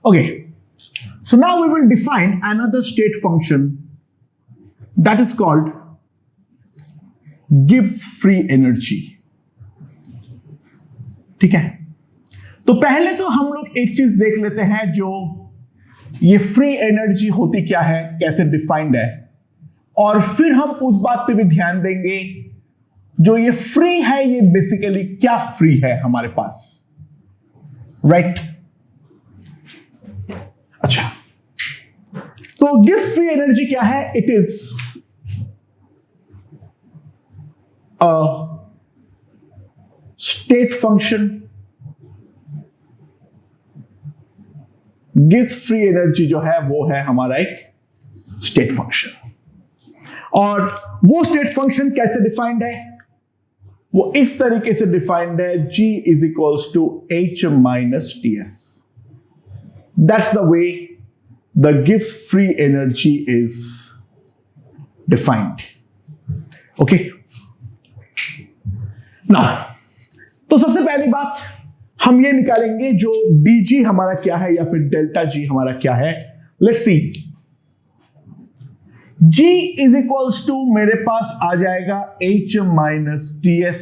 Okay, so now we will define another state function that is called Gibbs free energy. ठीक है, तो पहले तो हम लोग एक चीज देख लेते हैं, जो ये फ्री एनर्जी होती क्या है, कैसे डिफाइंड है, और फिर हम उस बात पे भी ध्यान देंगे जो ये फ्री है ये बेसिकली क्या फ्री है हमारे पास, राइट? अच्छा, तो गिब्स फ्री एनर्जी क्या है? It is a state function. Gibbs free energy जो है वो है हमारा एक स्टेट फंक्शन. और वो स्टेट फंक्शन कैसे डिफाइंड है? वो इस तरीके से डिफाइंड है, G is equals to H minus Ts. That's the way the Gibbs free energy is defined. Okay? Now, तो सबसे पहली बात हम ये निकालेंगे जो dg हमारा क्या है या फिर डेल्टा g हमारा क्या है. Let's see. G is equals to मेरे पास आ जाएगा H minus Ts.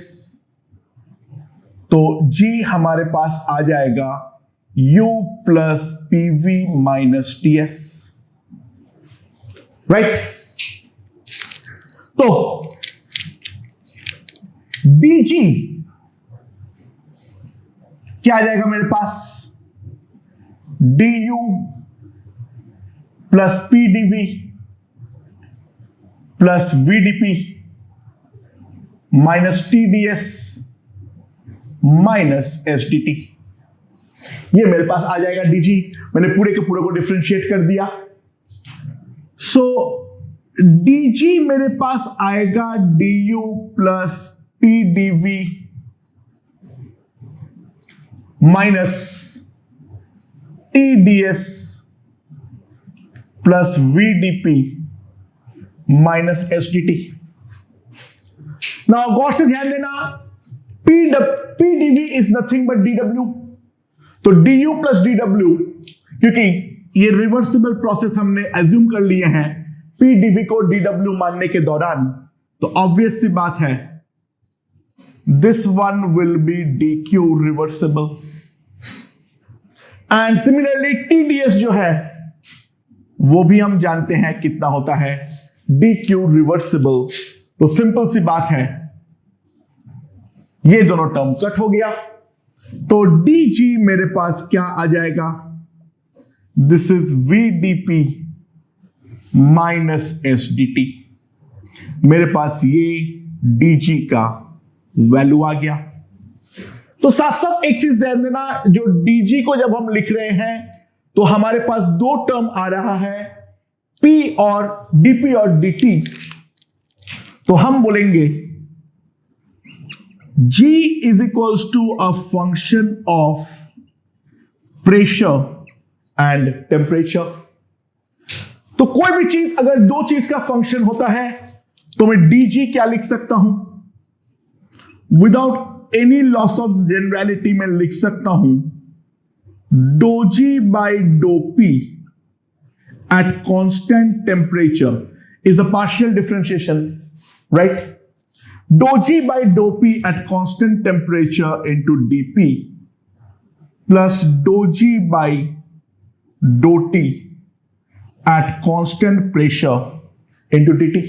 तो G हमारे पास आ जाएगा U plus PV minus Ts. Right? तो dg क्या आ जाएगा मेरे पास? du plus pdv plus VDP minus TDS minus SDT. ये मेरे पास आ जाएगा dg. मैंने पूरे के पूरे को डिफरेंशिएट कर दिया. सो dg मेरे पास आएगा du plus pdv minus TDS plus VDP minus SDT. Now गौर से ध्यान देना, PDV is nothing but DW. तो DU प्लस DW, क्योंकि ये रिवर्सिबल प्रोसेस हमने एज्यूम कर लिए हैं PDV को DW मानने के दौरान, तो ऑब्वियस सी बात है this one will be DQ reversible. And similarly TDS जो है वो भी हम जानते हैं कितना होता है, DQ रिवर्सिबल. तो सिंपल सी बात है, ये दोनों टर्म कट हो गया. तो dg मेरे पास क्या आ जाएगा? This is VDP minus SDT. मेरे पास ये dg का वैल्यू आ गया. तो साथ साथ एक चीज ध्यान देना, जो dg को जब हम लिख रहे हैं तो हमारे पास दो टर्म आ रहा है, P और dP और dt. तो हम बोलेंगे G is equals to a function of pressure and temperature. तो कोई भी चीज अगर दो चीज का फंक्शन होता है तो मैं dg क्या लिख सकता हूं? Without any loss of generality में लिख सकता हूं dou G by dou P at constant temperature is the partial differentiation, right? Dou G by dou P at constant temperature into dP plus dou G by dou T at constant pressure into dt.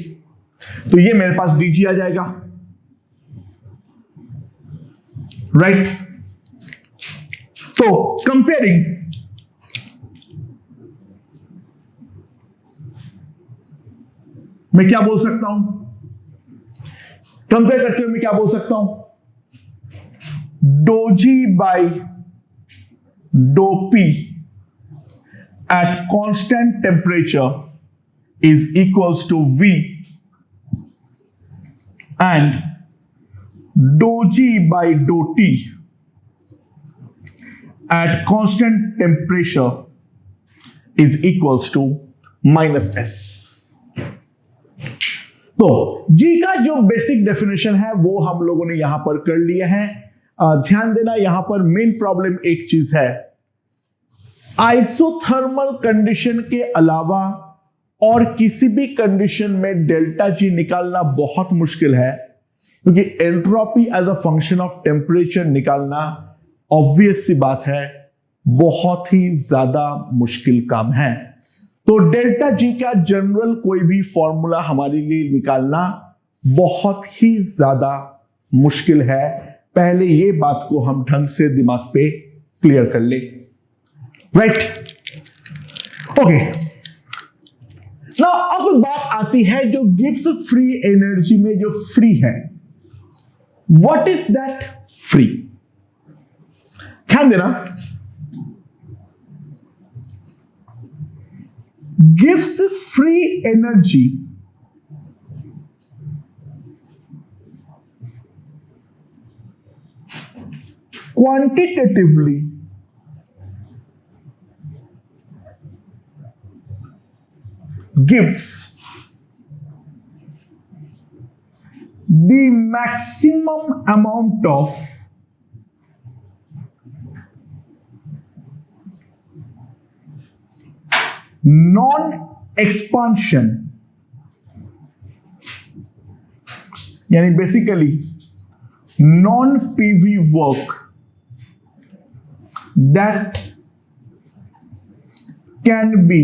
तो ये मेरे पास dg आ जाएगा, right? तो comparing मैं क्या बोल सकता हूं? कंपेयर करते हुए मैं क्या बोल सकता हूं? dou G by dou P at constant temperature is equals to V, and dou G by dou T at constant temperature is equals to minus S. तो G का जो बेसिक डेफिनेशन है वो हम लोगों ने यहां पर कर लिए हैं. ध्यान देना, यहां पर मेन प्रॉब्लम एक चीज है, आइसोथर्मल कंडीशन के अलावा और किसी भी कंडीशन में डेल्टा जी निकालना बहुत मुश्किल है, क्योंकि entropy as a function of temperature निकालना ऑब्वियस सी बात है बहुत ही ज्यादा मुश्किल काम है। तो डेल्टा जी का जनरल कोई भी फॉर्मूला हमारे लिए निकालना बहुत ही ज्यादा मुश्किल है। पहले ये बात को हम ढंग से दिमाग पे क्लियर कर ले, राइट? ओके, नाउ अब बात आती है जो गिव्स फ्री एनर्जी में जो फ्री है, व्हाट इज दैट फ्री? ध्यान देना, gives free energy quantitatively gives the maximum amount of non-expansion, यानी basically non-PV work that can be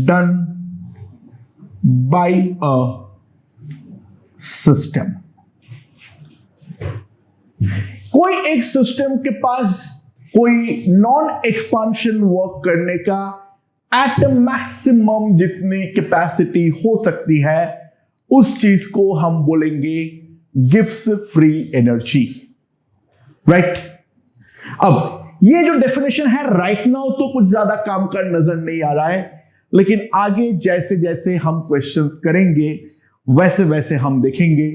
done by a system। कोई एक सिस्टम के पास कोई नॉन एक्सपांशन वर्क करने का एट मैक्सिमम जितनी कैपेसिटी हो सकती है, उस चीज को हम बोलेंगे गिव्स फ्री एनर्जी, राइट? अब ये जो डेफिनेशन है राइट नाउ तो कुछ ज्यादा काम का नजर नहीं आ रहा है, लेकिन आगे जैसे जैसे हम क्वेश्चंस करेंगे वैसे वैसे हम देखेंगे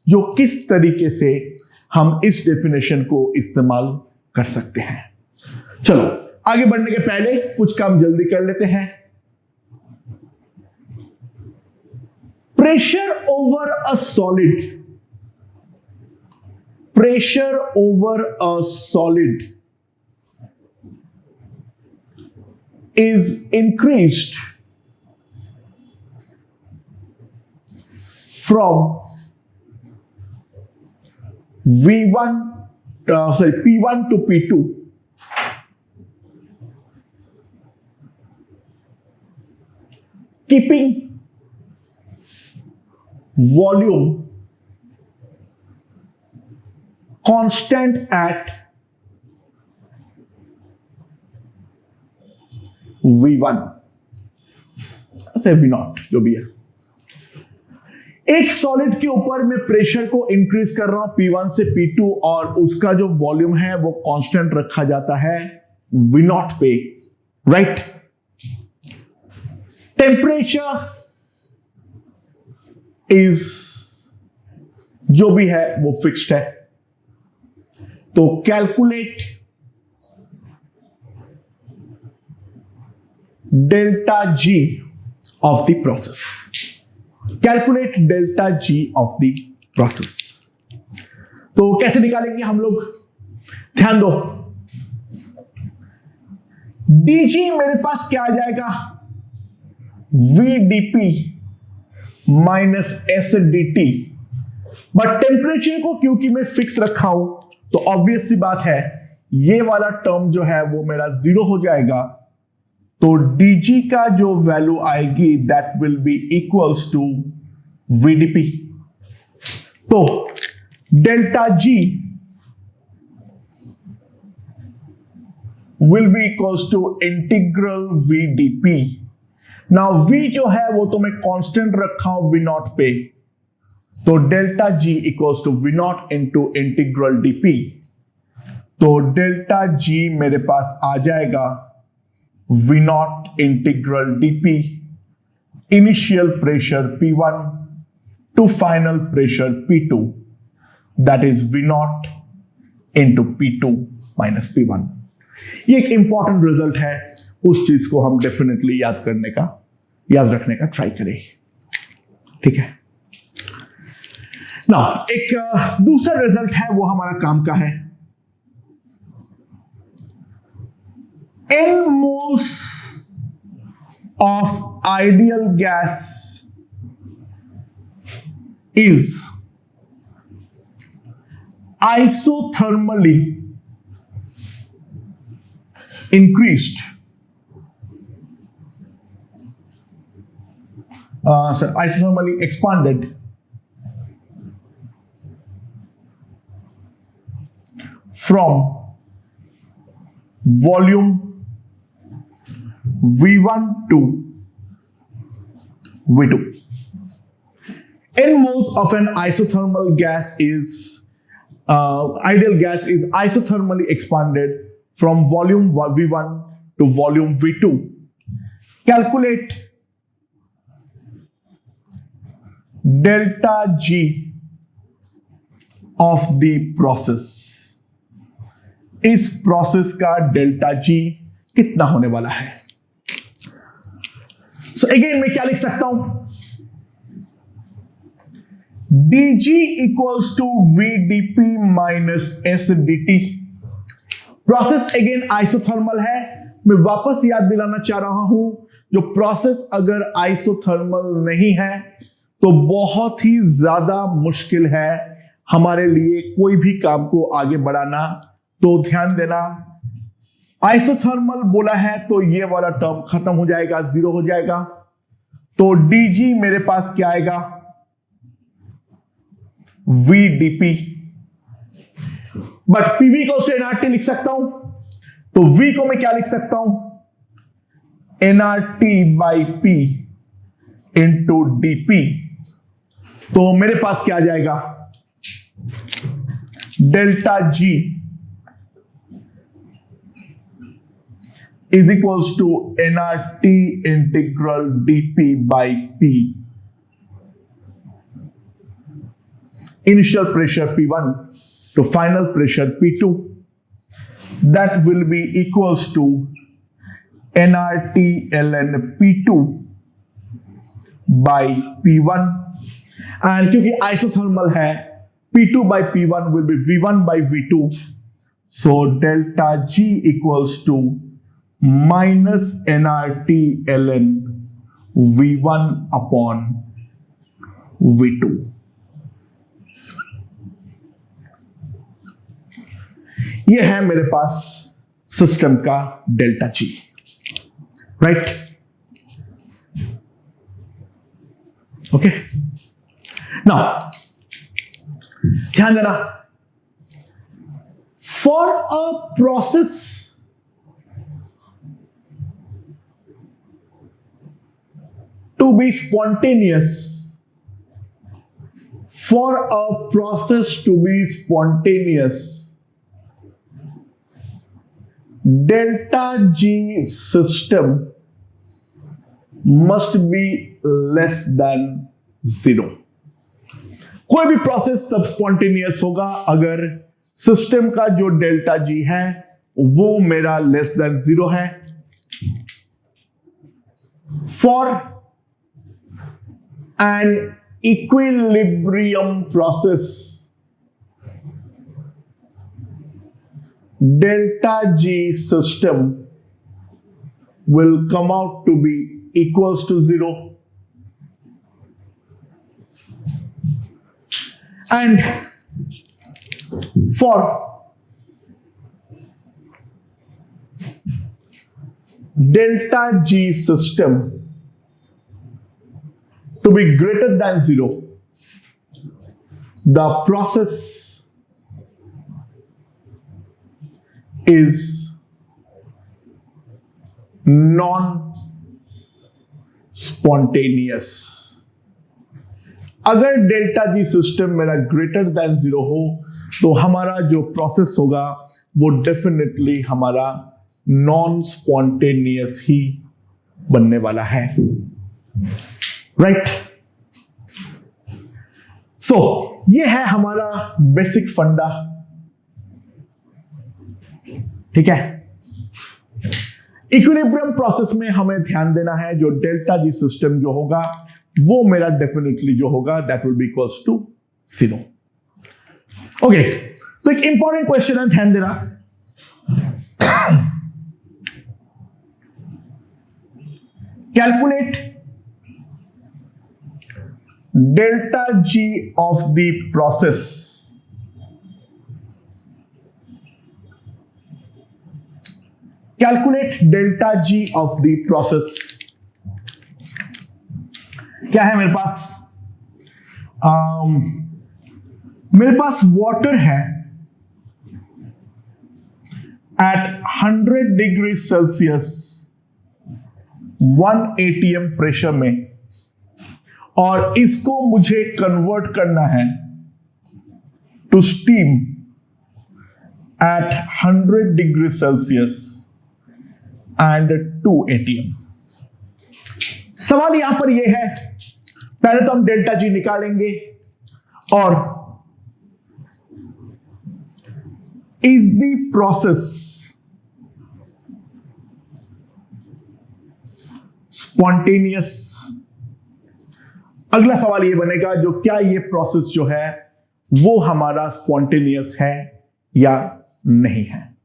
जो किस तरीके से हम इस डेफिनेशन को इस्तेमाल कर सकते हैं। चलो आगे बढ़ने के पहले कुछ काम जल्दी कर लेते हैं। Pressure over a solid, pressure over a solid is increased from P1 to P2 keeping volume constant at V1 से V0 जो भी है। एक सॉलिड के ऊपर मैं प्रेशर को इंक्रीज कर रहा हूं P1 से P2 और उसका जो वॉल्यूम है वो कांस्टेंट रखा जाता है V0 पे, राइट? टेम्परेचर इज जो भी है वो फिक्स्ड है, तो calculate delta G of the process, calculate delta G of the process. तो कैसे निकालेंगे हम लोग? ध्यान दो, डीजी मेरे पास क्या आ जाएगा? VdP minus SdT, but temperature को क्योंकि मैं फिक्स रखा हूं तो ऑब्वियस सी बात है ये वाला टर्म जो है वो मेरा जीरो हो जाएगा। तो dg का जो वैल्यू आएगी that will be equals to VdP। तो delta G will be equals to integral VdP। Now V जो है वो तो मैं कांस्टेंट रखा हूं V0 पे, तो delta G equals to V0 into integral dP। तो डेल्टा जी मेरे पास आ जाएगा V0 integral dP, initial pressure P1 to final pressure P2, that is V0 into P2 minus P1। ये एक इंपॉर्टेंट रिजल्ट है, उस चीज को हम डेफिनेटली याद रखने का ट्राई करें, ठीक है ना? एक दूसरा रिजल्ट है वो हमारा काम का है। n moles of ideal gas is isothermally increased isothermally expanded from volume V1 to V2. N moles of an isothermal gas is ideal gas is isothermally expanded from volume V1 to volume V2. Calculate delta G of the process. इस process का delta G कितना होने वाला है? So again मैं क्या लिख सकता हूं? dg equals to vdp minus S dt. Process again isothermal है. मैं वापस याद दिलाना चाह रहा हूं, जो प्रोसेस अगर आइसोथर्मल नहीं है तो बहुत ही ज्यादा मुश्किल है हमारे लिए कोई भी काम को आगे बढ़ाना. तो ध्यान देना, आइसोथर्मल बोला है तो ये वाला टर्म खत्म हो जाएगा, जीरो हो जाएगा. तो dg मेरे पास क्या आएगा? vdp. बट pv को nRT लिख सकता हूं, तो v को मैं क्या लिख सकता हूं? nRT by p into dp. तो मेरे पास क्या आ जाएगा? Delta g is equals to nRT integral dp by p. Initial pressure P1 to final pressure P2. That will be equals to nRT ln P2 by P1. And क्योंकि isothermal है, P2 by P1 will be V1 by V2. So delta G equals to minus nRT ln V1 upon V2. ये है मेरे पास system का delta G. Right? Okay. Now ध्यान देना, for a process to be spontaneous, for a process to be spontaneous, delta G system must be less than 0. कोई भी process तब spontaneous होगा अगर सिस्टम का जो डेल्टा जी है वो मेरा लेस देन 0 है. For an equilibrium process, delta G system will come out to be equals to 0. And for delta G system to be greater than 0, the process is non-spontaneous. अगर delta G system मेरा greater than 0 हो तो हमारा जो process होगा वो definitely हमारा non spontaneous ही बनने वाला है. राइट? सो ये है हमारा बेसिक फंडा. ठीक है? इक्विलिब्रियम प्रोसेस में हमें ध्यान देना है, जो डेल्टा जी सिस्टम जो होगा वो मेरा डेफिनेटली जो होगा that will be equals to 0. Okay, तो एक इंपॉर्टेंट क्वेश्चन है, ध्यान देना. Calculate delta G of the process. Calculate delta G of the process. क्या है मेरे पास? मेरे पास वाटर है at 100 degree Celsius 1 atm pressure में, और इसको मुझे कन्वर्ट करना है to steam at 100 degree Celsius and 2 atm. सवाल यहां पर यह है, पहले तो हम डेल्टा जी निकालेंगे, और इज द प्रोसेस स्पॉन्टेनियस. अगला सवाल यह बनेगा जो क्या ये प्रोसेस जो है वो हमारा स्पॉन्टेनियस है या नहीं है.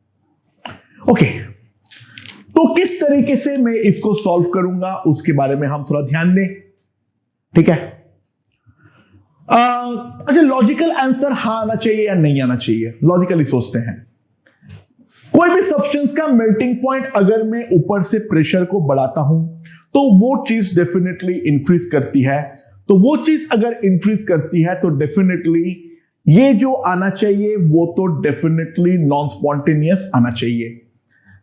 ओके, तो किस तरीके से मैं इसको सॉल्व करूंगा उसके बारे में हम थोड़ा ध्यान दें. ठीक है. अच्छा, लॉजिकल आंसर हाँ आना चाहिए या नहीं आना चाहिए, लॉजिकली सोचते हैं. कोई भी सब्सटेंस का मेल्टिंग पॉइंट अगर मैं ऊपर से प्रेशर को बढ़ाता हूं तो वो चीज डेफिनेटली इंक्रीज करती है. तो वो चीज अगर इंक्रीज करती है तो डेफिनेटली ये जो आना चाहिए वो तो डेफिनेटली नॉन स्पॉन्टेनियस आना चाहिए.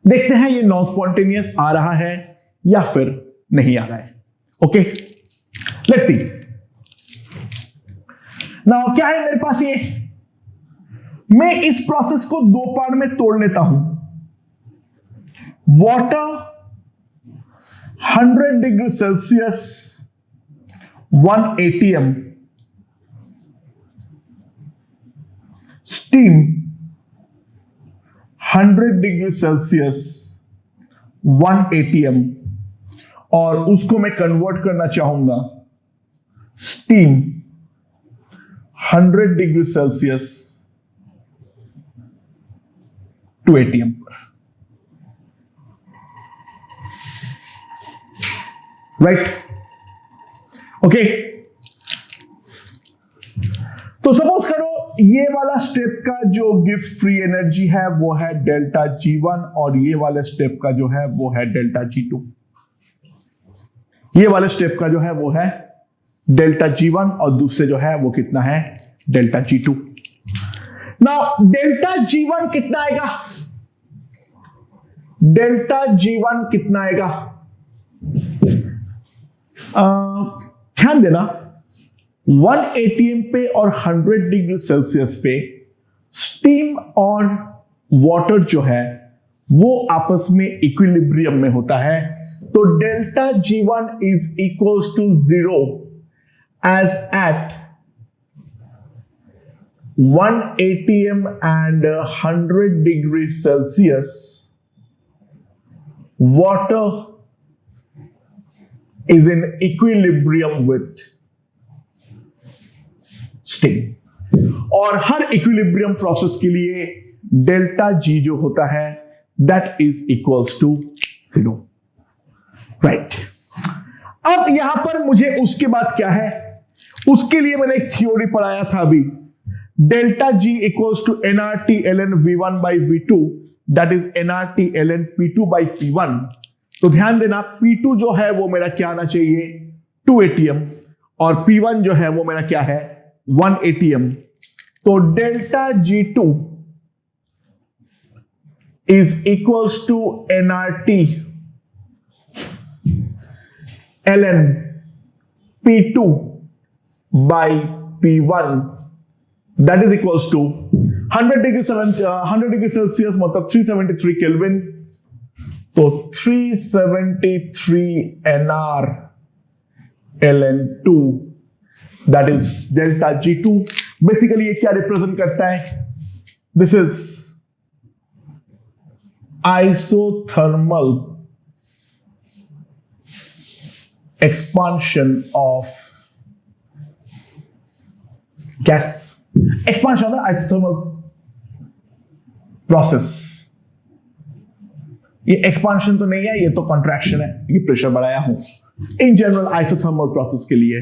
देखते हैं ये नॉन स्पॉन्टेनियस आ रहा है या फिर नहीं आ रहा है. Okay, let's see. नाउ क्या है मेरे पास, ये मैं इस प्रोसेस को दो पार्ट में तोड़ लेता हूं. Water 100 degree Celsius 1 atm, steam 100 degree Celsius 1 atm, और उसको मैं कन्वर्ट करना चाहूंगा स्टीम 100 डिग्री सेल्सियस 2 atm पर. राइट. ओके, तो सपोज करो ये वाला स्टेप का जो गिव्स फ्री एनर्जी है वो है डेल्टा G1, और ये वाले स्टेप का जो है वो है डेल्टा G2. ये वाले स्टेप का जो है वो है डेल्टा G1 और दूसरे जो है वो कितना है, delta G2. Now delta G1 कितना आएगा, डेल्टा G1 कितना आएगा? ध्यान देना, 1 atm पे और 100 डिग्री सेल्सियस पे स्टीम और वाटर जो है वो आपस में इक्विलिब्रियम में होता है. तो delta G1 is equals to 0 as at 1 atm and 100 degree Celsius, water is in equilibrium with steam. और हर इक्विलिब्रियम प्रोसेस के लिए डेल्टा G जो होता है that is equals to 0. Right. अब यहां पर मुझे उसके बाद क्या है, उसके लिए मैंने एक थ्योरी पढ़ाया था अभी, delta G equals to nRT ln V1 by V2, that is nRT ln P2 by P1. तो ध्यान देना, P2 जो है वो मेरा क्या आना चाहिए, 2 atm, और P1 जो है वो मेरा क्या है, 1 atm. तो delta G2 is equals to nRT ln P2 by P1, that is equals to 100 degree Celsius मतलब 373 केल्विन. तो 373 nR ln 2, that is delta G2. Basically ये क्या रिप्रेजेंट करता है, this is isothermal expansion of gas, expansion of the isothermal process. ये expansion तो नहीं है, ये तो कॉन्ट्रैक्शन है, ये प्रेशर बढ़ाया हूं इन जनरल आइसोथर्मल प्रोसेस के लिए।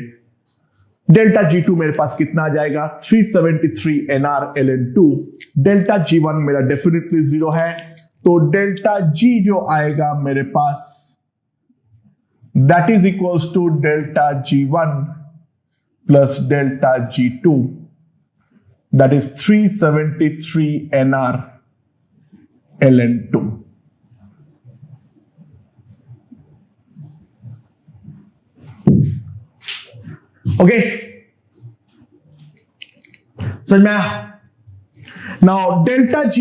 डेल्टा G2 मेरे पास कितना आ जाएगा 373 NR/ln2। डेल्टा G1 मेरा डेफिनेटली 0 है, तो डेल्टा G जो आएगा मेरे पास that is equals to delta G1 plus delta G2, that is 373 NR/ln2। Okay, समझ में आया? Now delta G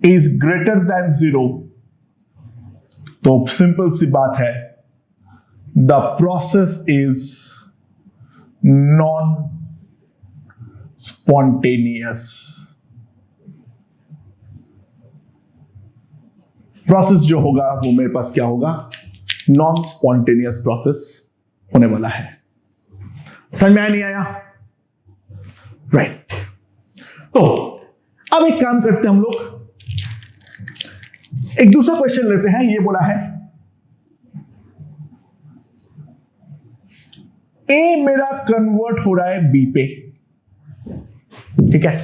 is greater than 0, तो सिंपल सी बात है, the process is non spontaneous. Process जो होगा वो मेरे पास क्या होगा, नॉन स्पॉन्टेनियस प्रोसेस होने वाला है। समझ में आया नहीं आया? राइट। तो अब एक काम करते हैं हम लोग, एक दूसरा क्वेश्चन लेते हैं। ये बोला है ए मेरा कन्वर्ट हो रहा है बी पे, ठीक है,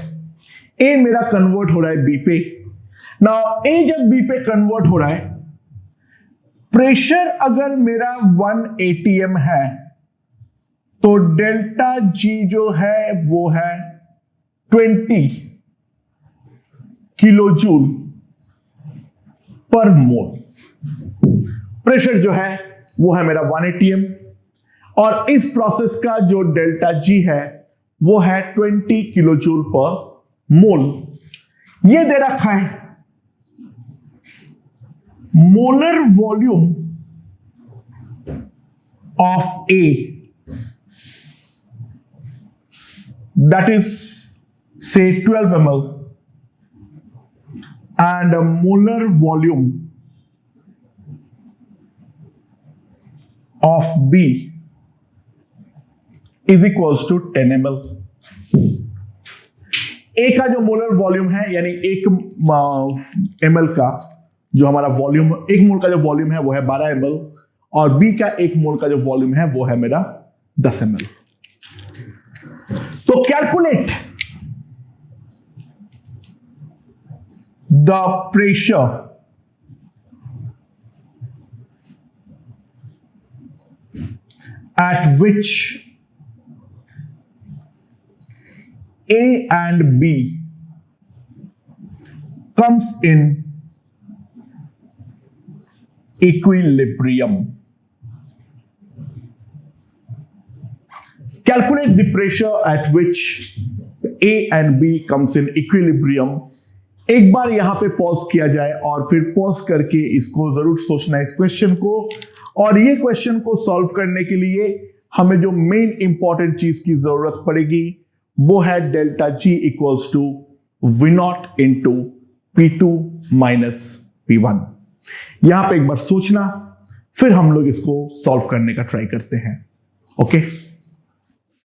ए मेरा कन्वर्ट हो रहा है बी पे। नाउ ए जब बी पे कन्वर्ट हो रहा है, प्रेशर अगर मेरा 1 atm है, तो डेल्टा G जो है वो है 20 किलोजूल पर मोल। प्रेशर जो है वो है मेरा 1 atm, और इस प्रोसेस का जो डेल्टा G है वो है 20 किलोजूल पर मोल। ये दे रखा है molar volume of A, that is say 12 ml, and a molar volume of B is equals to 10 ml। A का जो मोलर वॉल्यूम है, यानी 1 ml का जो हमारा वॉल्यूम, 1 मोल का जो वॉल्यूम है वो है 12 ml, और B का 1 मोल का जो वॉल्यूम है वो है मेरा 10 ml। तो calculate the pressure at which A and B comes in equilibrium। Calculate the pressure at which A and B comes in equilibrium। एक बार यहां पे पॉज किया जाए और फिर पॉज करके इसको जरूर सोचना है इस क्वेश्चन को, और ये क्वेश्चन को सॉल्व करने के लिए हमें जो मेन इंपॉर्टेंट चीज की जरूरत पड़ेगी वो है delta G equals to V0 into P2 minus P1। यहां पे एक बार सोचना, फिर हम लोग इसको सॉल्व करने का ट्राई करते हैं। ओके।